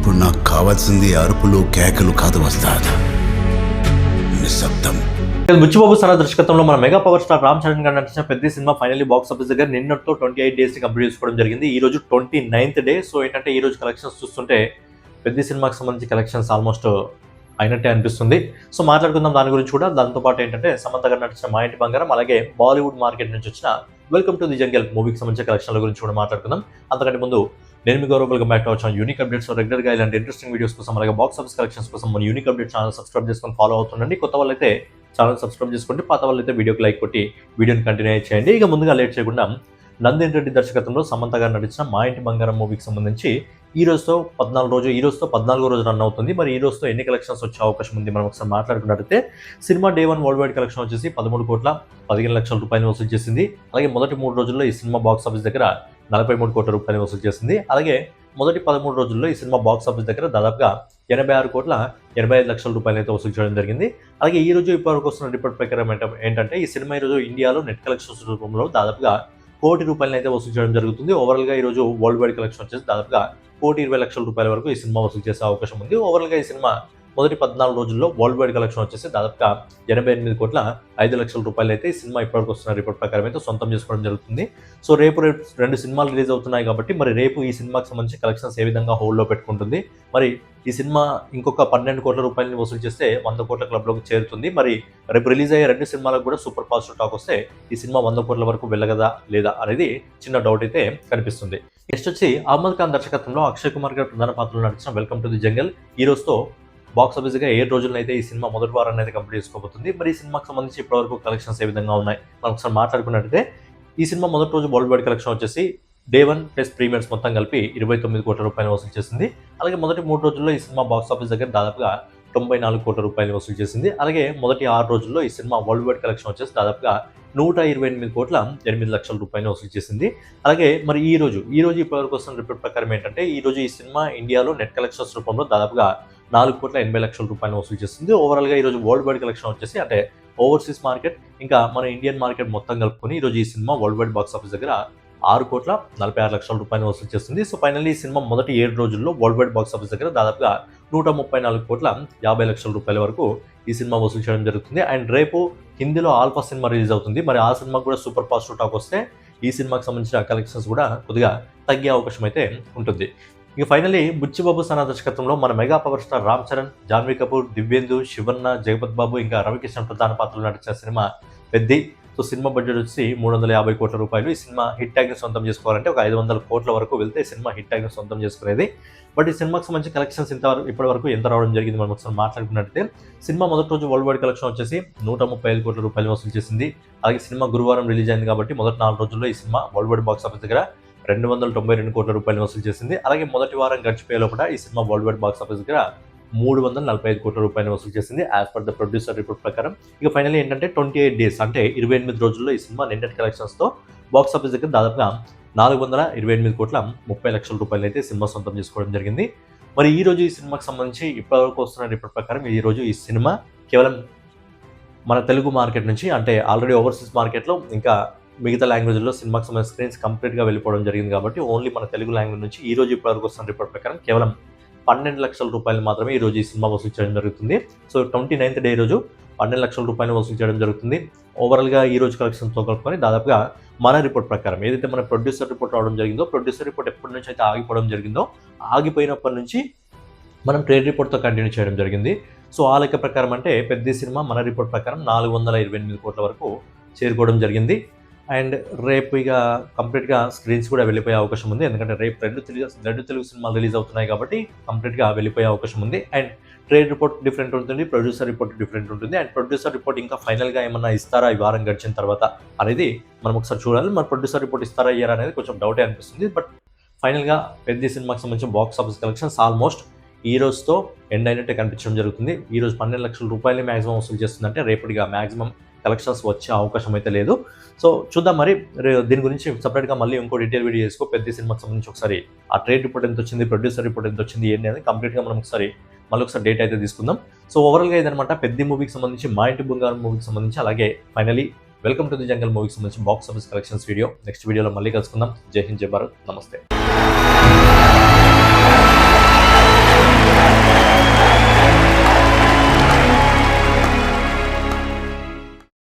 ఇప్పుడు నాకు కావాల్సింది అరుపులు కేకలు కాదు వస్తాదా, నిశ్శబ్దం. బుచ్చిబాబు సారా దర్శకత్వంలో మన mega power star Ram Charan గారు నటించిన పెద్ద సినిమా ఫైనల్లీ బాక్స్ ఆఫీస్ దగ్గర నిన్నటితో 28 డేస్ కంప్లీట్ చేసుకోవడం జరిగింది. ఈ రోజు 29th డే. సో ఏంటంటే ఈ రోజు కలెక్షన్స్ చూస్తుంటే పెద్ద సినిమాకి సంబంధించి కలెక్షన్స్ ఆల్మోస్ట్ అయినట్టే అనిపిస్తుంది. సో మాట్లాడుకుందాం దాని గురించి కూడా. దాంతోపాటు ఏంటంటే సమంత గారు నటించిన మా ఇంటి బంగారం, అలాగే బాలీవుడ్ మార్కెట్ నుంచి వచ్చిన వెల్కమ్ టు ది జంగల్ మూవీకి సంబంధించిన కలెక్షన్ల గురించి కూడా మాట్లాడుకుందాం. అంతకంటే ముందు నేను మీ గౌరవల్గా బ్యాక్ వచ్చాను. యూనిక్ అప్డేట్స్ రెగ్యులర్గా ఇలాంటి ఇంట్రెస్టింగ్ వీడియోస్ కోసం, అలాగే బాక్స్ ఆఫీస్ కలెక్షన్స్ కోసం మన యూనిక్ అప్డేట్ ఛానల్ సబ్స్క్రైబ్ చేసుకొని ఫాలో అవుతుండండి. కొత్త వాళ్ళైతే ఛానల్ సబ్స్క్రైబ్ చేసుకోండి, పాత వాళ్ళైతే వీడియోకి లైక్ కొట్టి వీడియోని కంటిన్యూ చేయండి. ఇక ముందుగా లేట్ చేయకుండా నందిన్ రెడ్డి దర్శకత్వంలో సమంత గారు నటించిన మా ఇంటి బంగారం మూవీకి సంబంధించి ఈ రోజుతో 14వ రోజు రన్ అవుతుంది. మరి ఈ రోజుతో ఎన్ని కలెక్షన్స్ వచ్చే అవకాశం ఉంది మనం ఒకసారి మాట్లాడుకున్నట్టయితే cinema day 1 world wide collection వచ్చేసి 13,15,00,000 రూపాయలు వసూలు చేసింది. అలాగే మొదటి 3 రోజుల్లో ఈ సినిమా బాక్స్ ఆఫీస్ దగ్గర 43 కోట్ల రూపాయలు వసూలు చేసింది. అలాగే మొదటి 13 రోజుల్లో ఈ సినిమా బాక్స్ ఆఫీస్ దగ్గర దాదాపుగా 86,85,00,000 రూపాయలు అయితే వసూలు చేయడం జరిగింది. అలాగే ఈ రోజు ఇప్పటివరకు వస్తున్న రిపోర్ట్ ప్రకారం ఏంటంటే ఈ సినిమా ఈరోజు ఇండియాలో నెట్ కలెక్షన్స్ రూపంలో దాదాపుగా 1 కోటి రూపాయలు అయితే వసూలు చేయడం జరుగుతుంది. ఓవరాల్గా ఈరోజు వరల్డ్ వైడ్ కలెక్షన్ వచ్చేసి దాదాపుగా 1,20,00,000 రూపాయల వరకు ఈ సినిమా వసూలు చేసే అవకాశం ఉంది. ఓవరాల్గా ఈ సినిమా మొదటి 14 రోజుల్లో వరల్డ్ వైడ్ కలెక్షన్ వచ్చేసి దాదాపుగా 88,05,00,000 రూపాయలు అయితే ఈ సినిమా ఇప్పటివరకు వస్తున్న రిపోర్ట్ ప్రకారం అయితే సొంతం చేసుకోవడం జరుగుతుంది. సో రేపు 2 సినిమాలు రిలీజ్ అవుతున్నాయి కాబట్టి మరి రేపు ఈ సినిమాకి సంబంధించి కలెక్షన్స్ ఏ విధంగా హోల్డ్లో పెట్టుకుంటుంది, మరి ఈ సినిమా ఇంకొక 12 కోట్ల రూపాయలని వసూలు చేస్తే 100 కోట్ల క్లబ్లోకి చేరుతుంది. మరి రేపు రిలీజ్ అయ్యే 2 సినిమాలకు కూడా సూపర్ పాజిటివ్ టాక్ వస్తే ఈ సినిమా 100 కోట్ల వరకు వెళ్ళగదా లేదా అనేది చిన్న డౌట్ అయితే కనిపిస్తుంది. నెక్స్ట్ వచ్చి అహ్మద్ ఖాన్ దర్శకత్వంలో అక్షయ్ కుమార్ గారు ప్రధాన పాత్రలో నటించిన వెల్కమ్ టు ది జంగల్ ఈ రోజుతో బాక్స్ ఆఫీస్గా 7 రోజులను అయితే ఈ సినిమా మొదటి వారాన్ని అయితే కంప్లీట్ చేసుకోబోతుంది. మరి ఈ సినిమాకి సంబంధించి ఇప్పటివరకు కలెక్షన్స్ ఏ విధంగా ఉన్నాయి మనం ఒకసారి మాట్లాడుకున్నట్టయితే ఈ సినిమా మొదటి రోజు వరల్డ్ వైడ్ కలెక్షన్ వచ్చేసి డే 1 ప్లస్ ప్రీమియర్స్ మొత్తం కలిపి 29 కోట్ల రూపాయలు వసూలు చేసింది. అలాగే మొదటి 3 రోజుల్లో ఈ సినిమా బాక్స్ ఆఫీస్ దగ్గర దాదాపుగా 94 కోట్ల రూపాయలు వసూలు చేసింది. అలాగే మొదటి 6 రోజుల్లో ఈ సినిమా వరల్డ్ వైడ్ కలెక్షన్ వచ్చేసి దాదాపుగా 128,08,00,000 రూపాయలు వసూలు చేసింది. అలాగే మరి ఈ రోజు ఇప్పటివరకు వస్తున్న రిపోర్ట్ ప్రకారం ఏంటంటే ఈ రోజు ఈ సినిమా ఇండియాలో నెట్ కలెక్షన్స్ రూపంలో దాదాపుగా 4,80,00,000 రూపాయలు వసూలు చేస్తుంది. ఓవరాల్గా ఈరోజు వరల్డ్ వైడ్ కలెక్షన్ వచ్చేసి అంటే ఓవర్సీస్ మార్కెట్ ఇంకా మన ఇండియన్ మార్కెట్ మొత్తం కలుపుకొని ఈరోజు ఈ cinema world wide box office దగ్గర 6,46,00,000 రూపాయలు వసూలు చేస్తుంది. సో ఫైనల్లీ ఈ సినిమా మొదటి 7 రోజుల్లో వరల్డ్ వైడ్ బాక్స్ ఆఫీస్ దగ్గర దాదాపుగా 134,50,00,000 రూపాయల వరకు ఈ సినిమా వసూలు చేయడం జరుగుతుంది. అండ్ రేపు హిందీలో ఆల్ఫా సినిమా రిలీజ్ అవుతుంది. మరి ఆ సినిమాకు కూడా సూపర్ పాజిటివ్ టాక్ వస్తే ఈ సినిమాకి సంబంధించిన కలెక్షన్స్ కూడా కొద్దిగా తగ్గే అవకాశం అయితే ఉంటుంది. ఇక ఫైనల్లీ బుచ్చిబాబు సారా దర్శకత్వంలో మన mega power star Ram Charan, Janhvi Kapoor, Divyendu, Shivanna, Jagapathi Babu ఇంకా రవికిషన్ ప్రధాన పాత్రలు నటించిన సినిమా పెద్ది. సో సినిమా బడ్జెట్ వచ్చి 350 కోట్ల రూపాయలు. ఈ సినిమా హిట్ ట్యాగ్ని సొంతం చేసుకోవాలంటే ఒక 500 కోట్ల వరకు వెళ్తే సినిమా హిట్ ట్యాగ్ని సొంతం చేసుకునేది. బట్ ఈ సినిమాకి సంబంధించి కలెక్షన్స్ ఇప్పటి వరకు ఎంత రావడం జరిగింది మనం ఒకసారి మాట్లాడుకున్నట్టయితే సినిమా మొదటి రోజు వరల్డ్ వైడ్ కలెక్షన్ వచ్చేసి 135 కోట్ల రూపాయలు వసూలు చేసింది. అలాగే సినిమా గురువారం రిలీజ్ అయింది కాబట్టి మొదటి 4 రోజుల్లో ఈ cinema world wide box office దగ్గర 292 కోట్ల రూపాయలు వసూలు చేసింది. అలాగే మొదటి వారం గడిచిపోయే లోపల ఈ cinema world wide box office దగ్గర 345 కోట్ల రూపాయలు వసూలు చేసింది as per the producer report ప్రకారం. ఇక ఫైనల్ ఏంటంటే 28 డేస్ అంటే 28 రోజుల్లో ఈ సినిమా నెట్ కలెక్షన్స్తో బాక్స్ ఆఫీస్ దగ్గర దాదాపుగా 428,30,00,000 రూపాయలు అయితే సినిమా సొంతం చేసుకోవడం జరిగింది. మరి ఈ రోజు ఈ సినిమాకి సంబంధించి ఇప్పటివరకు వస్తున్న రిపోర్ట్ ప్రకారం ఈ రోజు ఈ సినిమా కేవలం మన తెలుగు మార్కెట్ నుంచి అంటే ఆల్రెడీ ఓవర్సీస్ మార్కెట్లో ఇంకా మిగతా లాంగ్వేజ్లో సినిమాకి సంబంధించిన స్క్రీన్స్ కంప్లీట్గా వెళ్ళిపోవడం జరిగింది కాబట్టి ఓన్లీ మన తెలుగు లాంగ్వేజ్ నుంచి ఈ రోజు ఇప్పటివరకు వస్తున్న రిపోర్ట్ ప్రకారం కేవలం 12 లక్షల రూపాయలు మాత్రమే ఈ రోజు ఈ సినిమా వసూలు చేయడం జరుగుతుంది. సో 29th డే రోజు 12 లక్షల రూపాయలు వసూలు చేయడం జరుగుతుంది. ఓవరాల్గా ఈ రోజు కలెక్షన్తో కలుపుకొని దాదాపుగా మన రిపోర్ట్ ప్రకారం ఏదైతే మన ప్రొడ్యూసర్ రిపోర్ట్ రావడం జరిగిందో, ప్రొడ్యూసర్ రిపోర్ట్ ఎప్పటి నుంచి అయితే ఆగిపోవడం జరిగిందో ఆగిపోయినప్పటి నుంచి మనం ట్రేడ్ రిపోర్ట్తో కంటిన్యూ చేయడం జరిగింది. సో ఆ లెక్క ప్రకారం అంటే పెద్ద సినిమా మన రిపోర్ట్ ప్రకారం 428 కోట్ల వరకు చేరుకోవడం జరిగింది. అండ్ రేపు ఇక కంప్లీట్గా స్క్రీన్స్ కూడా వెళ్ళిపోయే అవకాశం ఉంది. ఎందుకంటే రేపు 2 తెలుగు సినిమాలు రిలీజ్ అవుతున్నాయి కాబట్టి కంప్లీట్గా వెళ్ళిపోయే అవకాశం ఉంది. అండ్ ట్రేడ్ రిపోర్ట్ డిఫరెంట్ ఉంటుంది, ప్రొడ్యూసర్ రిపోర్ట్ డిఫరెంట్ ఉంటుంది. అండ్ ప్రొడ్యూసర్ రిపోర్ట్ ఇంకా ఫైనల్గా ఏమన్నా ఇస్తారా ఈ వారం గడిచిన తర్వాత అనేది మనం ఒకసారి చూడాలి. మరి ప్రొడ్యూసర్ రిపోర్ట్ ఇస్తారా ఇయ్యారా అనేది కొంచెం డౌటే అనిపిస్తుంది. బట్ ఫైనల్గా పెద్ద సినిమాకి సంబంధించిన బాక్స్ ఆఫీస్ కలెక్షన్స్ ఆల్మోస్ట్ ఈ రోజుతో ఎండ్ అయినట్టే కనిపించడం జరుగుతుంది. ఈ రోజు 12 లక్షల రూపాయలు మ్యాక్సిమం వసూలు చేస్తుందంటే రేపటిగా మ్యాక్సిమం కలెక్షన్స్ వచ్చే అవకాశం అయితే లేదు. సో చూద్దాం మరి దీని గురించి సపరేట్గా మళ్ళీ ఇంకో డీటెయిల్ వీడియో చేసుకో పెద్ద సినిమాకి సంబంధించి ఒకసారి ఆ ట్రేడ్ రిపోర్ట్ ఎంత వచ్చింది, ప్రొడ్యూసర్ రిపోర్ట్ ఎంత వచ్చింది ఏంటి అనేది కంప్లీట్గా మనం ఒకసారి డేట్ అయితే తీసుకుందాం. సో ఓవరాల్గా ఇదనమాట పెద్ద మూవీకి సంబంధించి, మా ఇంటి బంగారం మూవీకి సంబంధించి, అలాగే ఫైనలీ వెల్కమ్ టు ది జంగల్ మూవీకి సంబంధించి box office collections video. Next వీడియోలో మళ్ళీ కలుసుకుందాం. జై హింద్, జై భారత్, నమస్తే.